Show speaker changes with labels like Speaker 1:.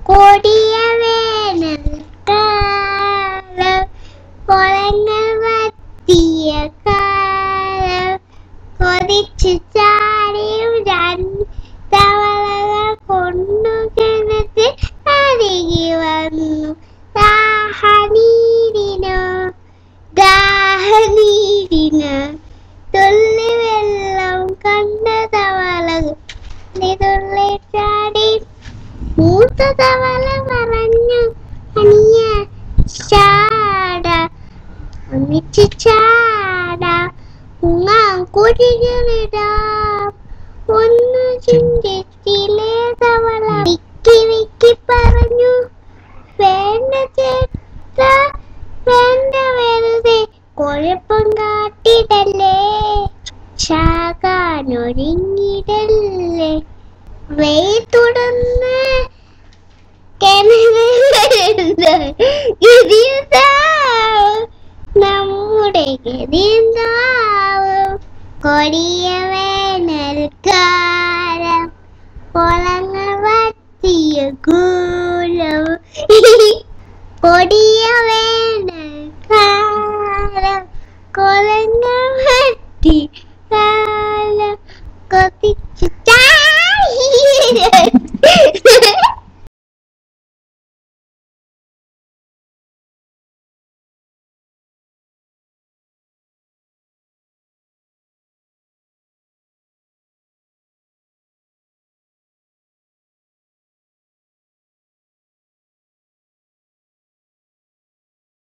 Speaker 1: കൊടിയ വേനൽക്കാലം കുളങ്ങൾ വറ്റിയ കാലം കൊതിച്ചു ചാടിയും തവളകൾ കൊണ്ടു കിണറ്റ് അരികി വന്നു ദാഹനീരിനോ തുള്ളി വെള്ളം കണ്ട തവളകൾ തുള്ളി ചാടി മൂത്ത തവള പറഞ്ഞു അനിയ ചാട ഒന്നിച്ച് ചാട കുഴികളിടാം ഒന്ന് ചിന്തിച്ചില്ലേ തവള വിക്കി വിക്കി പറഞ്ഞു വേണ്ട ചേട്ട വേണ്ട വെറുതെ കുഴപ്പം കാട്ടിടല്ലേ ചാകാനൊരുങ്ങിടല്ലേ വെയിൽ തുടർന്ന് നമ്മുടെ ഗതിന്താവും കൊടിയ വേനൽക്കാലം കുളങ്ങൾ വറ്റിയ കൂലം കൊടിയ വേനൽക്കാലം കുളങ്ങൾ വറ്റി